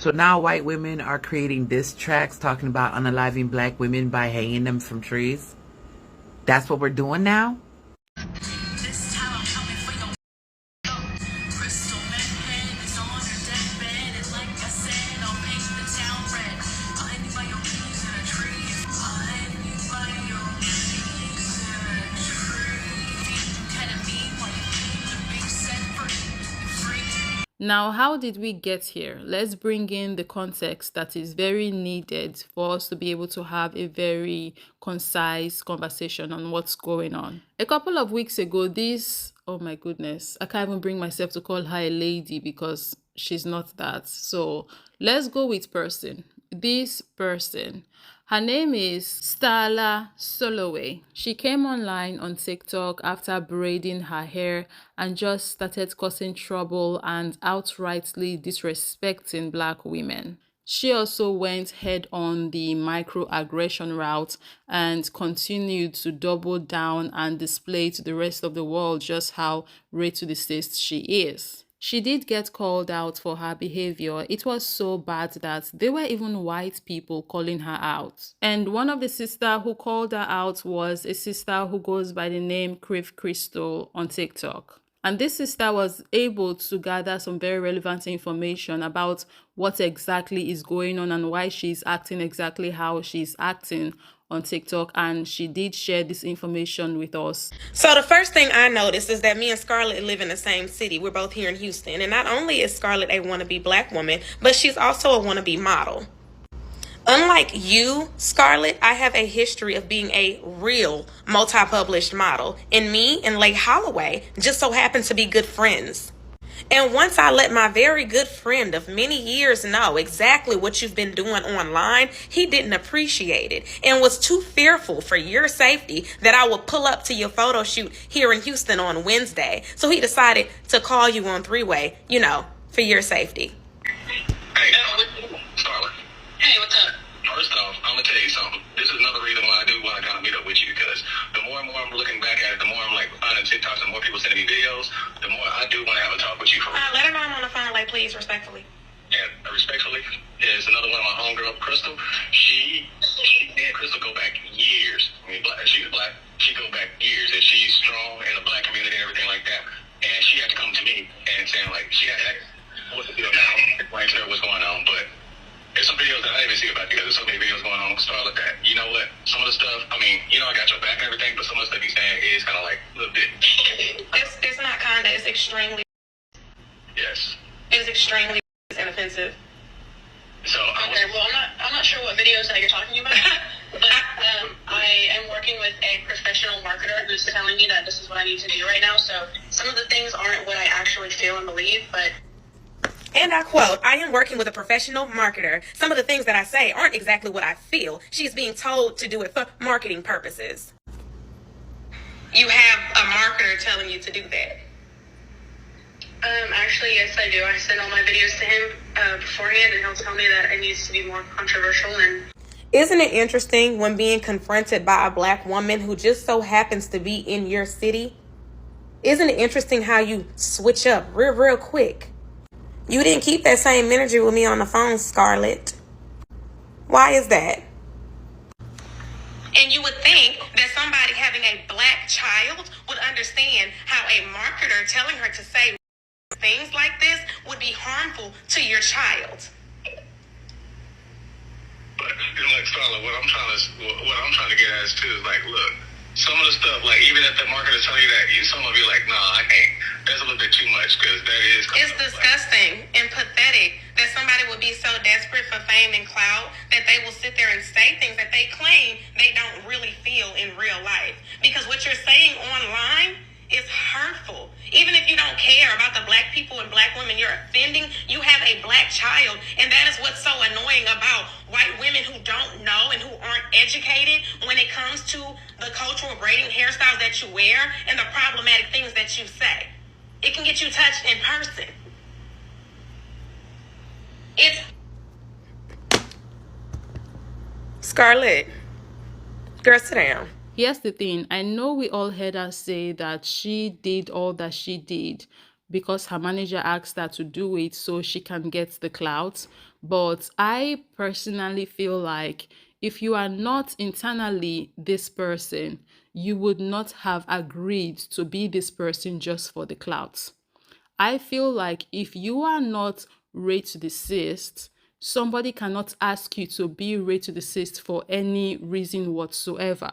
So now white women are creating diss tracks talking about unaliving black women by hanging them from trees. That's what we're doing now? Now, how did we get here? Let's bring in the context that is very needed for us to be able to have a very concise conversation on what's going on. A couple of weeks ago, oh my goodness, I can't even bring myself to call her a lady because she's not that. So let's go with person. This person. Her name is Starla Soloway. She came online on TikTok after braiding her hair and just started causing trouble and outrightly disrespecting black women. She also went head on the microaggression route and continued to double down and display to the rest of the world just how racist she is. She did get called out for her behavior. It was so bad that there were even white people calling her out. And one of the sisters who called her out was a sister who goes by the name Crave Crystal on TikTok. And this sister was able to gather some very relevant information about what exactly is going on and why she's acting exactly how she's acting on TikTok, and she did share this information with us. So the first thing I noticed is that me and Scarlett live in the same city. We're both here in Houston. And not only is Scarlett a wannabe black woman, but she's also a wannabe model. Unlike you, Scarlett, I have a history of being a real multi-published model. And me and Lake Holloway just so happen to be good friends. And once I let my very good friend of many years know exactly what you've been doing online, he didn't appreciate it and was too fearful for your safety that I would pull up to your photo shoot here in Houston on Wednesday. So he decided to call you on three-way, for your safety. Hey, Starla. Hey, what's up? First off, I'm going to tell you something. This is another reason why I do want to kind of meet up with you, because the more and more I'm looking back at it, the more I'm like finding TikToks and more people sending me videos, the more I do want to have a talk with you for real. Let her know I'm on the phone, please, respectfully. And respectfully is another one of my homegirl, Crystal. She and Crystal go back years. I mean, she's black. She go back years, and she's strong in the black community and everything like that. And she had to come to me and saying, like, she had to ask, what's the deal now? Explain to her what's going on, but there's some videos that I didn't even see about you, because there's so many videos going on with Starla that, you know what, some of the stuff, I mean, I got your back and everything, but some of the stuff he's saying is kind of like a little bit. It's not kind of, it's extremely. Yes. It is extremely and offensive. So, well, I'm not sure what videos that you're talking about, but I am working with a professional marketer who's telling me that this is what I need to do right now, so some of the things aren't what I actually feel and believe, but... And I quote, I am working with a professional marketer. Some of the things that I say aren't exactly what I feel. She's being told to do it for marketing purposes. You have a marketer telling you to do that? Actually, yes, I do. I send all my videos to him beforehand, and he'll tell me that it needs to be more controversial. And isn't it interesting when being confronted by a black woman who just so happens to be in your city? Isn't it interesting how you switch up real quick? You didn't keep that same energy with me on the phone, Scarlett. Why is that? And you would think that somebody having a black child would understand how a marketer telling her to say things like this would be harmful to your child. But like Starla, what I'm trying to get at is too is like, look, some of the stuff, like even if the marketer tell you that, some of you like, nah, I can't. That's a little bit too much, because that is. It's disgusting and pathetic that somebody would be so desperate for fame and clout that they will sit there and say things that they claim they don't really feel in real life. Because what you're saying online is hurtful. Even if you don't care about the black people and black women you're offending, you have a black child, and that is what's so annoying about white women who don't know and who aren't educated when it comes to the cultural braiding hairstyles that you wear and the problematic things that you say. It can get you touched in person. It's Scarlett. Girl, sit down. Here's the thing. I know we all heard her say that she did all that she did because her manager asked her to do it so she can get the clout. But I personally feel like if you are not internally this person, you would not have agreed to be this person just for the clout. I feel like if you are not rate to desist, somebody cannot ask you to be rate to desist for any reason whatsoever.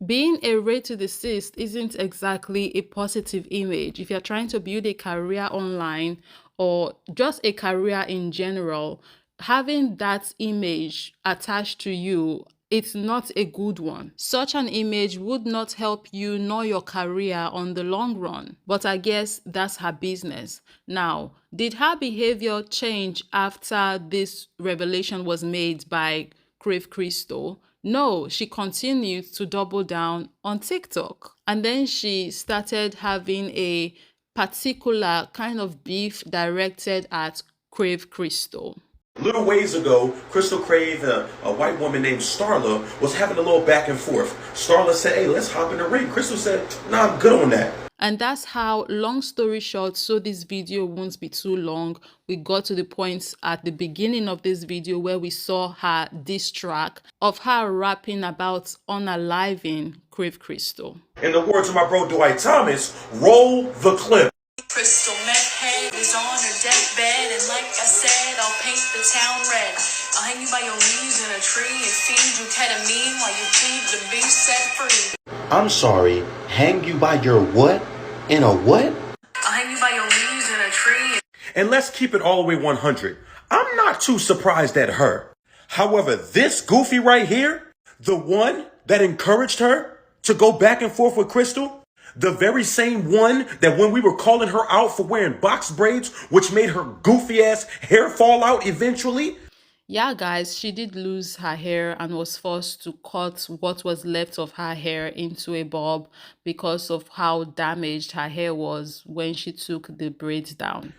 Being a rate to desist isn't exactly a positive image. If you're trying to build a career online or just a career in general, having that image attached to you, it's not a good one. Such an image would not help you nor your career on the long run. But I guess that's her business. Now, did her behavior change after this revelation was made by Crave Crystal? No, she continued to double down on TikTok. And then she started having a particular kind of beef directed at Crave Crystal. Little ways ago, Crystal Crave, a white woman named Starla, was having a little back and forth. Starla said, hey, let's hop in the ring. Crystal said, nah, I'm good on that. And that's how, long story short, so this video won't be too long, we got to the point at the beginning of this video where we saw her diss track of her rapping about unaliving Crave Crystal. In the words of my bro Dwight Thomas, roll the clip. Crystal meth head is on her deathbed, and like I said, I'll paint the town red. I'll hang you by your knees in a tree and feed you ketamine while you plead to be set free. I'm sorry, hang you by your what? In a what? I'll hang you by your knees in a tree. And let's keep it all the way 100. I'm not too surprised at her. However, this goofy right here, the one that encouraged her to go back and forth with Crystal, the very same one that when we were calling her out for wearing box braids, which made her goofy ass hair fall out eventually. Yeah, guys, she did lose her hair and was forced to cut what was left of her hair into a bob because of how damaged her hair was when she took the braids down.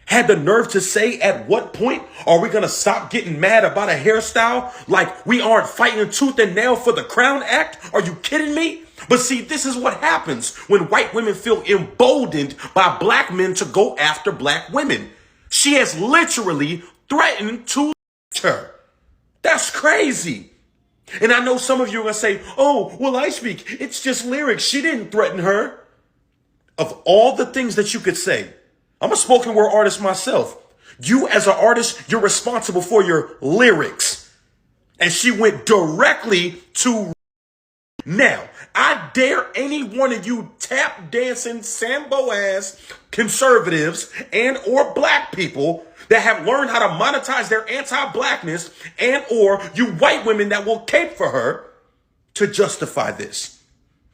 Had the nerve to say, at what point are we going to stop getting mad about a hairstyle like we aren't fighting tooth and nail for the Crown Act? Are you kidding me? But see, this is what happens when white women feel emboldened by black men to go after black women. She has literally threatened to her. That's crazy. And I know some of you are going to say, oh, well, I speak. It's just lyrics. She didn't threaten her. Of all the things that you could say, I'm a spoken word artist myself. You as an artist, you're responsible for your lyrics. And she went directly to. Now, I dare any one of you tap dancing Sambo ass conservatives and or black people that have learned how to monetize their anti-blackness and or you white women that will cape for her to justify this.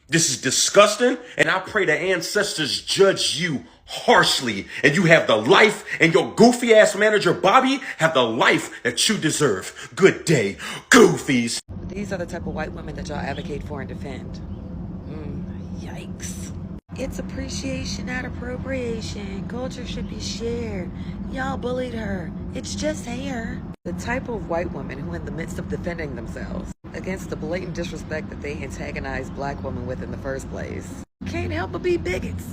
This is disgusting, and I pray the ancestors judge you harshly, and you have the life, and your goofy ass manager Bobby have the life that you deserve. Good day, goofies. These are the type of white women that y'all advocate for and defend. Yikes. It's appreciation, not appropriation. Culture should be shared. Y'all bullied her. It's just hair. The type of white woman who, in the midst of defending themselves against the blatant disrespect that they antagonized black women with in the first place, can't help but be bigots.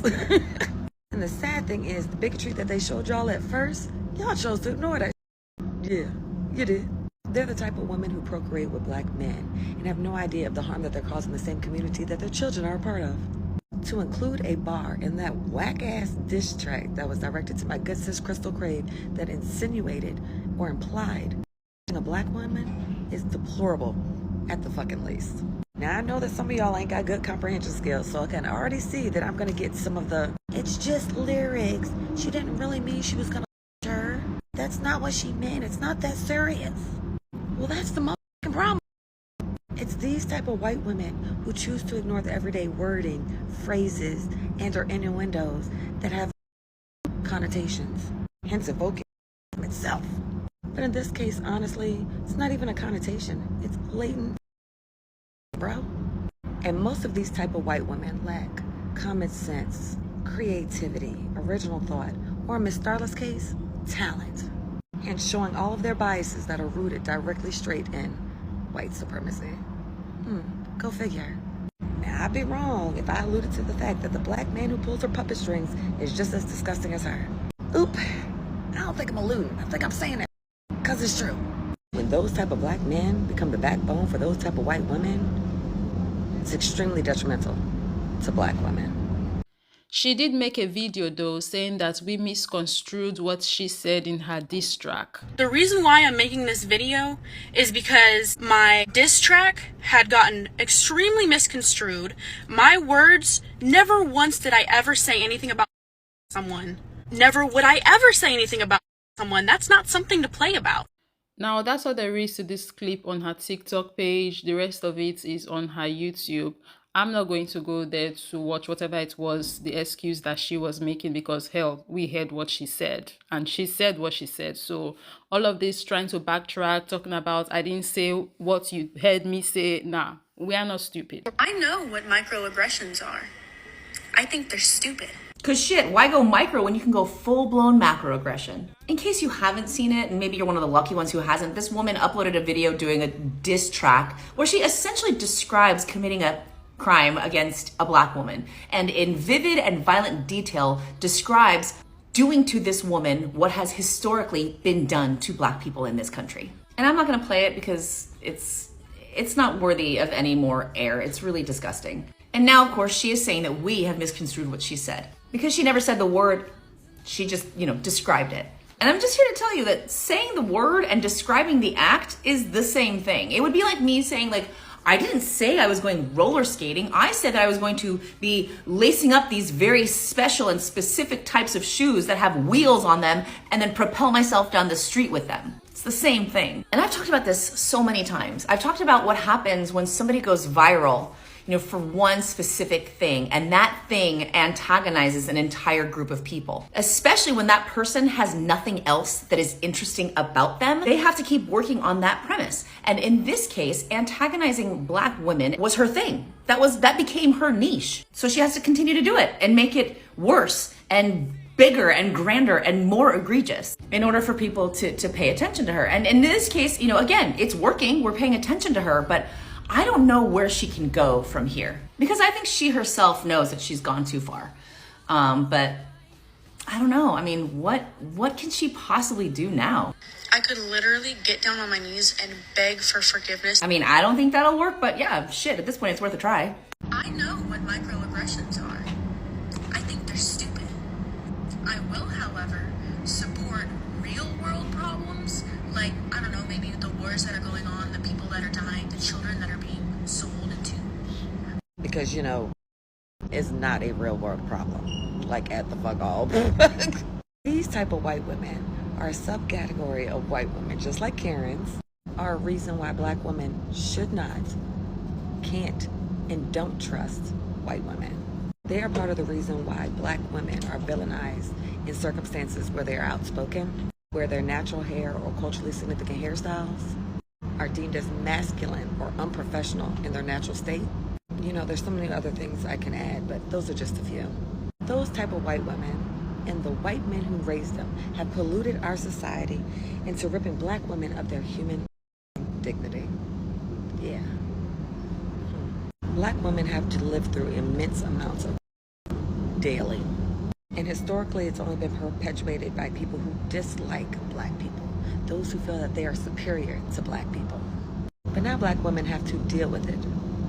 And the sad thing is, the bigotry that they showed y'all at first, y'all chose to ignore that. Yeah, you did. They're the type of women who procreate with black men and have no idea of the harm that they're causing the same community that their children are a part of. To include a bar in that whack-ass diss track that was directed to my good sis Crystal Crave that insinuated or implied a black woman is deplorable at the fucking least. Now, I know that some of y'all ain't got good comprehension skills, so I can already see that I'm going to get some of the, it's just lyrics. She didn't really mean she was going to her. That's not what she meant. It's not that serious. Well, that's the motherfucking problem. It's these type of white women who choose to ignore the everyday wording, phrases, and or innuendos that have connotations, hence evoking itself. But in this case, honestly, it's not even a connotation. It's blatant, bro. And most of these type of white women lack common sense, creativity, original thought, or in Miss Starla's case, talent. And showing all of their biases that are rooted directly straight in white supremacy. Go figure. Now, I'd be wrong if I alluded to the fact that the black man who pulls her puppet strings is just as disgusting as her. Oop. I don't think I'm alluding. I think I'm saying it. because it's true. When those type of black men become the backbone for those type of white women, it's extremely detrimental to black women. She did make a video though saying that we misconstrued what she said in her diss track. The reason why I'm making this video is because my diss track had gotten extremely misconstrued. My words, never once did I ever say anything about someone. Never would I ever say anything about someone. That's not something to play about. Now that's all there is to this clip on her TikTok page. The rest of it is on her YouTube. I'm not going to go there to watch whatever it was, the excuse that she was making, because hell, we heard what she said and she said what she said. So all of this trying to backtrack, talking about I didn't say what you heard me say, nah, we are not stupid. I know what microaggressions are. I think they're stupid. Cause shit, why go micro when you can go full-blown macroaggression? In case you haven't seen it, and maybe you're one of the lucky ones who hasn't, this woman uploaded a video doing a diss track where she essentially describes committing a crime against a black woman, and in vivid and violent detail describes doing to this woman what has historically been done to black people in this country. And I'm not gonna play it because it's not worthy of any more air. It's really disgusting. And now, of course, she is saying that we have misconstrued what she said. Because she never said the word, she just, described it. And I'm just here to tell you that saying the word and describing the act is the same thing. It would be like me saying, I didn't say I was going roller skating. I said that I was going to be lacing up these very special and specific types of shoes that have wheels on them and then propel myself down the street with them. It's the same thing. And I've talked about this so many times. I've talked about what happens when somebody goes viral, for one specific thing, and that thing antagonizes an entire group of people. Especially when that person has nothing else that is interesting about them, they have to keep working on that premise. And in this case, antagonizing black women was her thing. That became her niche. So she has to continue to do it and make it worse and bigger and grander and more egregious in order for people to pay attention to her. And in this case, again, it's working. We're paying attention to her, but I don't know where she can go from here, because I think she herself knows that she's gone too far. But I don't know. I mean, what can she possibly do now? I could literally get down on my knees and beg for forgiveness. I mean, I don't think that'll work, but yeah, shit, at this point, it's worth a try. I know what microaggressions are. I think they're stupid. I will, however, support real world problems, like, I don't know, maybe the wars that are going on, the people that are dying, the children that are being sold into. Because, it's not a real world problem. Like, at the fuck all. These type of white women are a subcategory of white women, just like Karens, are a reason why black women should not, can't, and don't trust white women. They are part of the reason why black women are villainized in circumstances where they are outspoken, where their natural hair or culturally significant hairstyles are deemed as masculine or unprofessional in their natural state. There's so many other things I can add, but those are just a few. Those type of white women and the white men who raised them have polluted our society into ripping black women of their human dignity. Yeah. Black women have to live through immense amounts of daily. And historically, it's only been perpetuated by people who dislike black people, those who feel that they are superior to black people. But now black women have to deal with it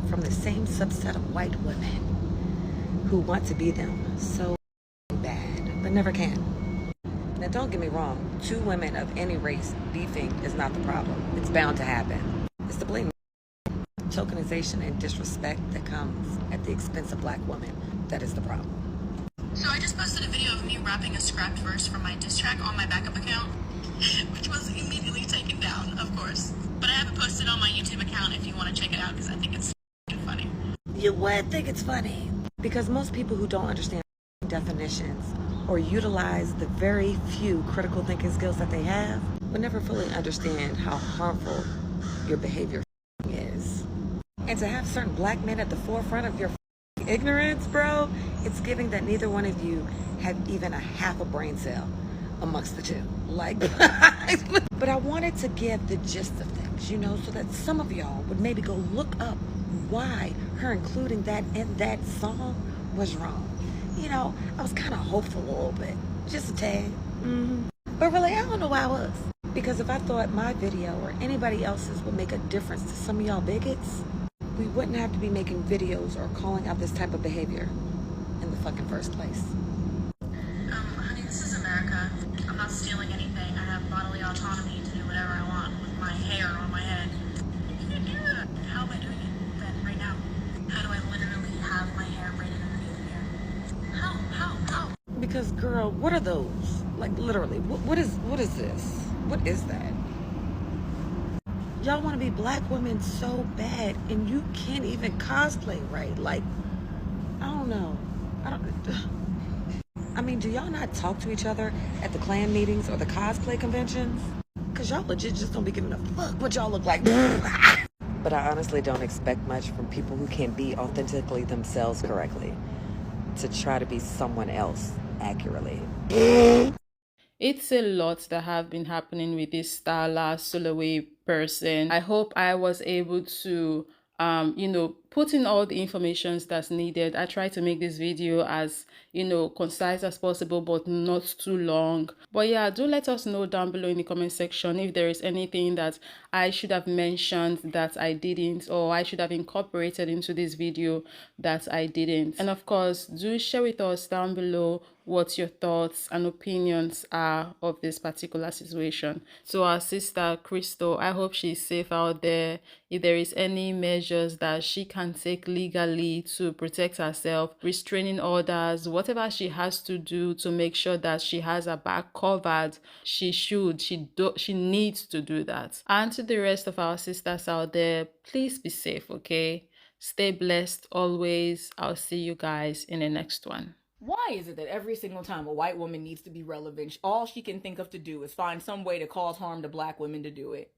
from the same subset of white women who want to be them so bad, but never can. Now, don't get me wrong, two women of any race beefing is not the problem. It's bound to happen. It's the blatant tokenization and disrespect that comes at the expense of black women that is the problem. So I just posted a video of me rapping a scrapped verse from my diss track on my backup account, which was immediately taken down, of course. But I have it posted on my YouTube account if you want to check it out, because I think it's funny. You would think it's funny. Because most people who don't understand definitions or utilize the very few critical thinking skills that they have would never fully understand how harmful your behavior is. And to have certain black men at the forefront of your ignorance, bro, it's giving that neither one of you have even a half a brain cell amongst the two. But I wanted to give the gist of things, so that some of y'all would maybe go look up why her including that in that song was wrong. I was kind of hopeful a little bit, just a tad. But really, I don't know why I was. Because if I thought my video or anybody else's would make a difference to some of y'all bigots, we wouldn't have to be making videos or calling out this type of behavior in the fucking first place. Honey, this is America. I'm not stealing anything. I have bodily autonomy to do whatever I want with my hair on my head. You can't do that. How am I doing it then right now? How do I literally have my hair braided underneath here? How? Because girl, what are those? Like literally, what is this? What is that? Y'all want to be black women so bad, and you can't even cosplay right. Like, I don't know. I mean, do y'all not talk to each other at the clan meetings or the cosplay conventions? Because y'all legit just don't be giving a fuck what y'all look like. But I honestly don't expect much from people who can't be authentically themselves correctly to try to be someone else accurately. It's a lot that have been happening with this Starla Soloway person. I hope I was able to put in all the informations that's needed. I try to make this video as concise as possible, but not too long. But yeah, do let us know down below in the comment section if there is anything that I should have mentioned that I didn't, or I should have incorporated into this video that I didn't. And of course, do share with us down below what your thoughts and opinions are of this particular situation. So our sister Crystal, I hope she's safe out there. If there is any measures that she can take legally to protect herself, restraining orders, whatever she has to do to make sure that she has her back covered, she needs to do that. And to the rest of our sisters out there, please be safe, okay? Stay blessed always. I'll see you guys in the next one. Why is it that every single time a white woman needs to be relevant, all she can think of to do is find some way to cause harm to black women to do it?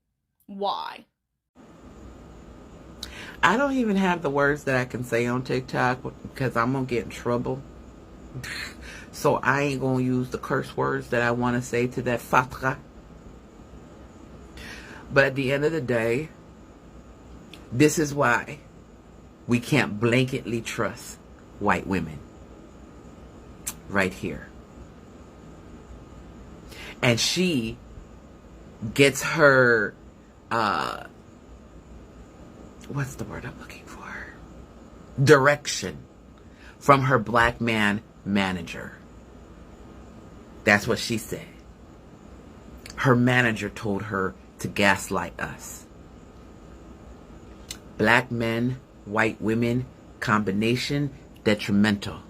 Why? I don't even have the words that I can say on TikTok because I'm going to get in trouble. So I ain't going to use the curse words that I want to say to that fatra. But at the end of the day, this is why we can't blanketly trust white women. Right here. And she gets her what's the word I'm looking for? Direction from her black man manager. That's what she said. Her manager told her to gaslight us. Black men, white women, combination, detrimental.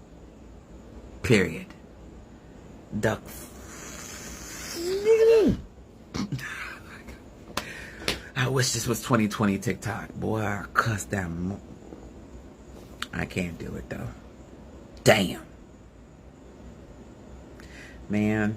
Period. I wish this was 2020 TikTok. Boy, I cuss them. I can't do it though. Damn. Man.